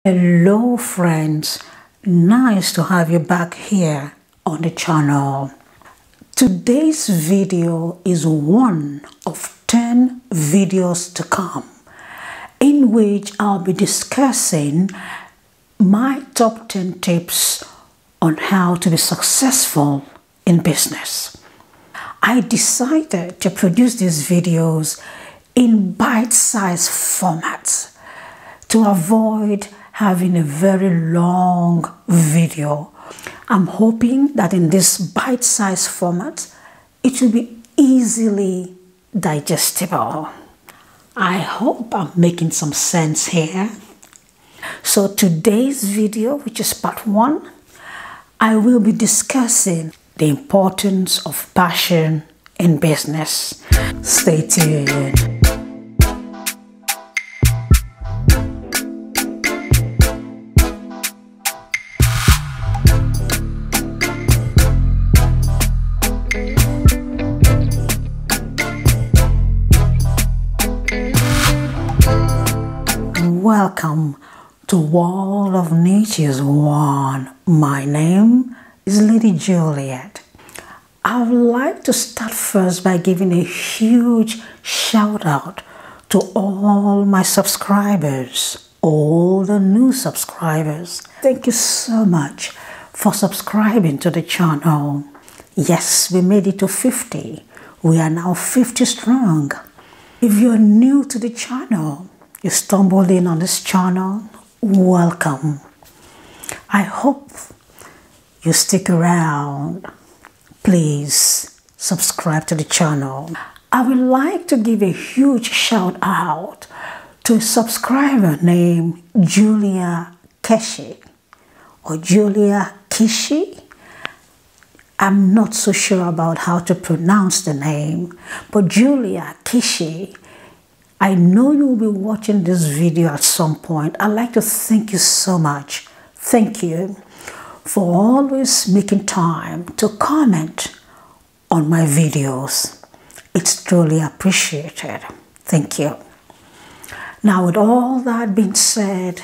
Hello friends, nice to have you back here on the channel. Today's video is one of 10 videos to come in which I'll be discussing my top 10 tips on how to be successful in business. I decided to produce these videos in bite-sized formats to avoid having a very long video. I'm hoping that in this bite-sized format, it will be easily digestible. I hope I'm making some sense here. So today's video, which is part 1, I will be discussing the importance of passion in business. Stay tuned. Welcome to Wall of Nature's One. My name is Lady Juliet. I would like to start first by giving a huge shout out to all my subscribers, all the new subscribers. Thank you so much for subscribing to the channel. Yes, we made it to 50. We are now 50 strong. If you're new to the channel, you stumbled in on this channel, welcome. I hope you stick around. Please subscribe to the channel. I would like to give a huge shout out to a subscriber named Julia Keshi or Julia Kishi. I'm not so sure about how to pronounce the name, but Julia Kishi, I know you'll be watching this video at some point. I'd like to thank you so much. Thank you for always making time to comment on my videos. It's truly appreciated. Thank you. Now, with all that being said,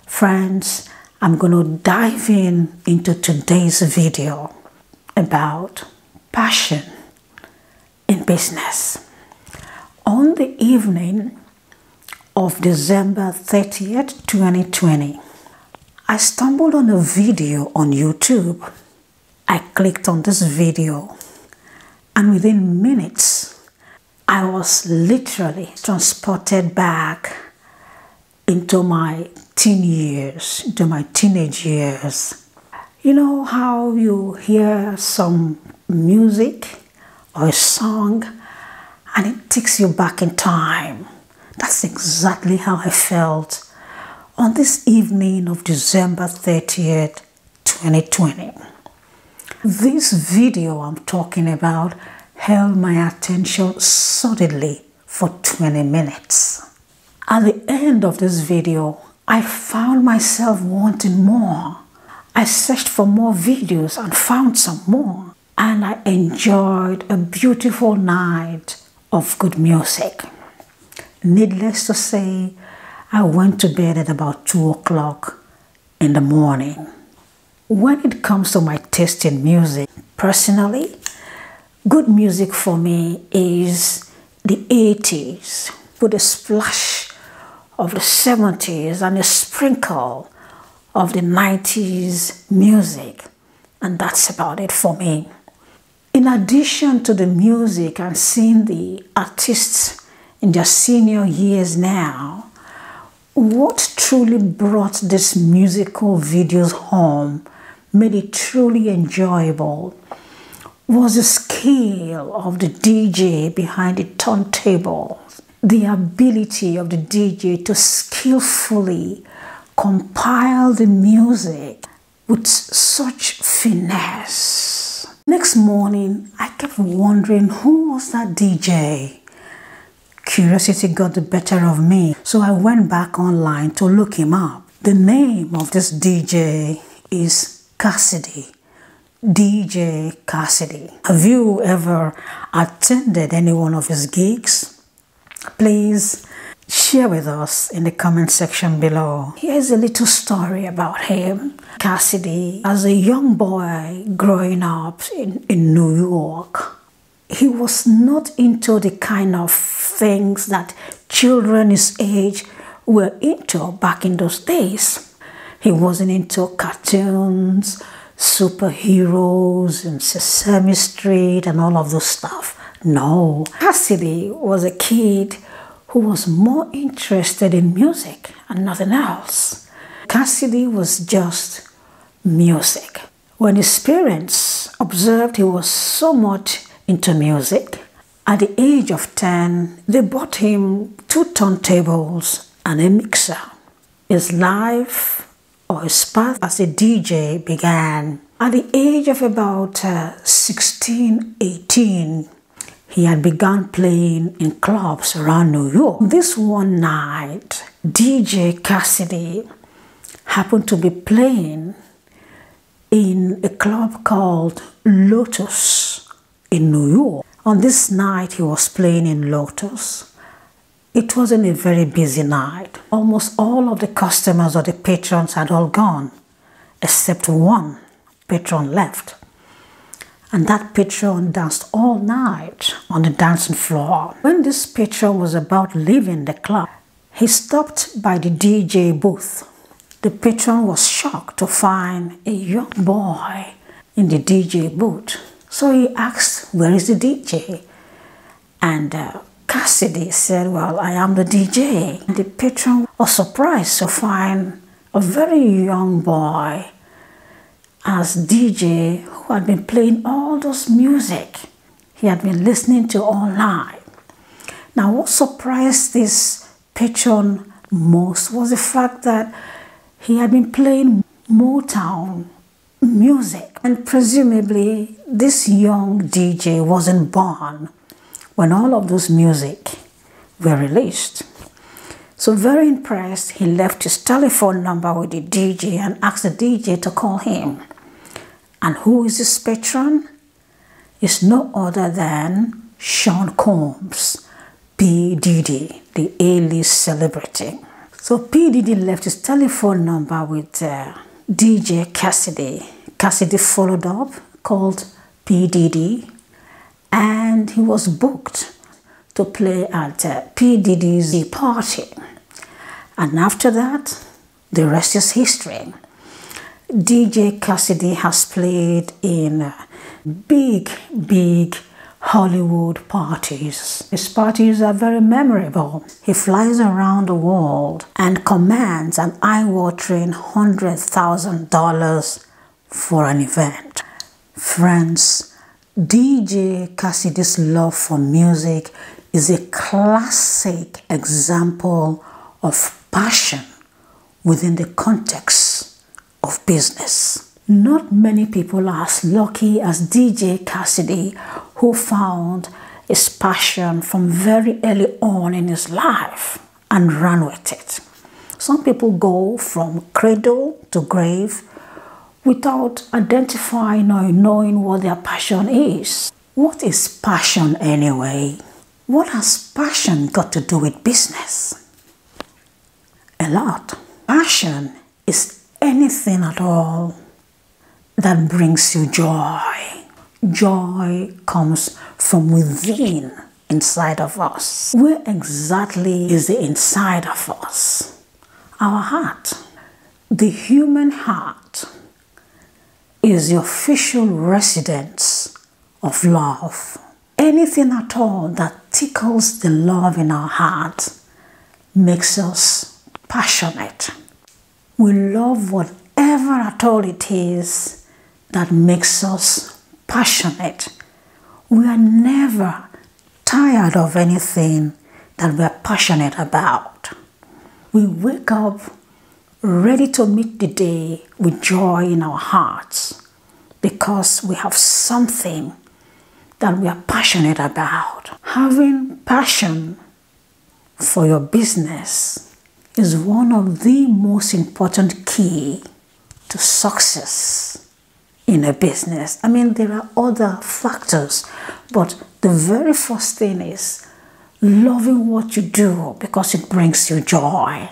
friends, I'm going to dive into today's video about passion in business. On the evening of December 30th, 2020, I stumbled on a video on YouTube. I clicked on this video, and within minutes, I was literally transported back into my teen years, into my teenage years. You know how you hear some music or a song and it takes you back in time? That's exactly how I felt on this evening of December 30th, 2020. This video I'm talking about held my attention solidly for 20 minutes. At the end of this video, I found myself wanting more. I searched for more videos and found some more. And I enjoyed a beautiful night of good music. Needless to say, I went to bed at about 2 o'clock in the morning. When it comes to my taste in music, personally, good music for me is the 80s with a splash of the 70s and a sprinkle of the 90s music. And that's about it for me. In addition to the music and seeing the artists in their senior years now, what truly brought these musical videos home, made it truly enjoyable, was the skill of the DJ behind the turntable, the ability of the DJ to skillfully compile the music with such finesse. Next morning, I kept wondering who was that DJ. Curiosity got the better of me, so I went back online to look him up. The name of this DJ is Cassidy. DJ Cassidy. Have you ever attended any one of his gigs? Please share with us in the comment section below. Here's a little story about him. Cassidy, as a young boy growing up in New York, he was not into the kind of things that children his age were into back in those days. He wasn't into cartoons, superheroes, and Sesame Street and all of those stuff. No, Cassidy was a kid who was more interested in music and nothing else. Cassidy was just music. When his parents observed he was so much into music, at the age of 10, they bought him 2 turntables and a mixer. His life or his path as a DJ began. At the age of about 16, 18, he had begun playing in clubs around New York. This one night, DJ Cassidy happened to be playing in a club called Lotus in New York. On this night, he was playing in Lotus. It wasn't a very busy night. Almost all of the customers or the patrons had all gone, except one patron left. And that patron danced all night on the dancing floor. When this patron was about leaving the club, he stopped by the DJ booth. The patron was shocked to find a young boy in the DJ booth. So he asked, "Where is the DJ?" And Cassidy said, "Well, I am the DJ." The patron was surprised to find a very young boy as DJ who had been playing all those music he had been listening to all night. Now, what surprised this patron most was the fact that he had been playing Motown music, and presumably this young DJ wasn't born when all of those music were released. So very impressed, he left his telephone number with the DJ and asked the DJ to call him. And who is this patron? It's no other than Sean Combs, P. Diddy, the A-list celebrity. So P. Diddy left his telephone number with DJ Cassidy. Cassidy followed up, called P. Diddy, and he was booked to play at P. Diddy's party. And after that, the rest is history. DJ Cassidy has played in big Hollywood parties. His parties are very memorable. He flies around the world and commands an eye-watering $100,000 for an event. Friends, DJ Cassidy's love for music is a classic example of passion within the context of business. Not many people are as lucky as DJ Cassidy, who found his passion from very early on in his life and ran with it. Some people go from cradle to grave without identifying or knowing what their passion is. What is passion anyway? What has passion got to do with business? A lot. Passion is anything at all that brings you joy. Joy comes from within, inside of us. Where exactly is the inside of us? Our heart. The human heart is the official residence of love. Anything at all that tickles the love in our heart makes us passionate. We love whatever at all it is that makes us passionate. We are never tired of anything that we are passionate about. We wake up ready to meet the day with joy in our hearts because we have something that we are passionate about. Having passion for your business is one of the most important key to success in a business. I mean, there are other factors, but the very first thing is loving what you do because it brings you joy.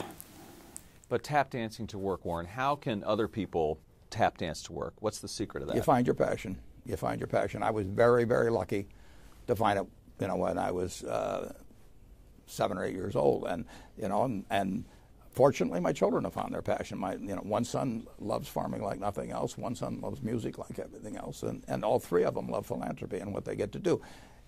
But tap dancing to work, Warren, how can other people tap dance to work? What's the secret of that? You find your passion. You find your passion. I was very, very lucky to find it, when I was 7 or 8 years old, and fortunately, my children have found their passion. One son loves farming like nothing else. One son loves music like everything else, and all three of them love philanthropy and what they get to do.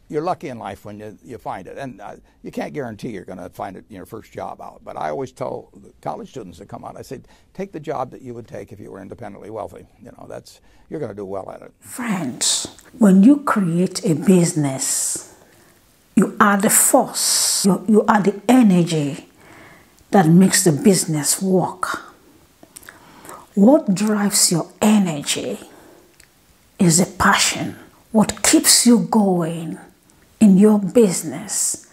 You're lucky in life when you find it, and you can't guarantee you're going to find it in your first job out. But I always tell the college students that come out, I say, take the job that you would take if you were independently wealthy. You're going to do well at it. Friends, when you create a business, you are the force, you are the energy that makes the business work. What drives your energy is a passion. What keeps you going in your business,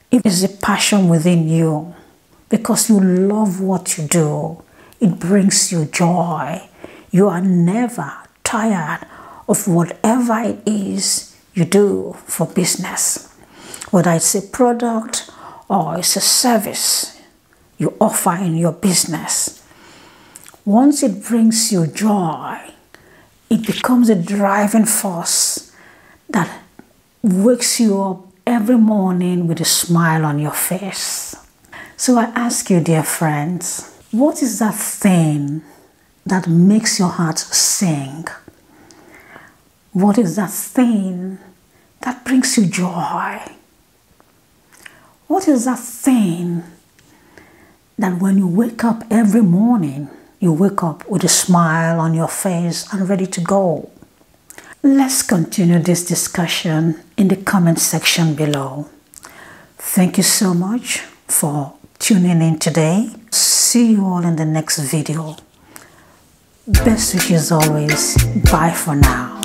it is a passion within you because you love what you do. It brings you joy. You are never tired of whatever it is you do for business, whether it's a product or it's a service you offer in your business. Once it brings you joy, it becomes a driving force that wakes you up every morning with a smile on your face. So I ask you, dear friends, what is that thing that makes your heart sing? What is that thing that brings you joy? What is that thing that when you wake up every morning, you wake up with a smile on your face and ready to go? Let's continue this discussion in the comment section below. Thank you so much for tuning in today. See you all in the next video. Best wishes always. Bye for now.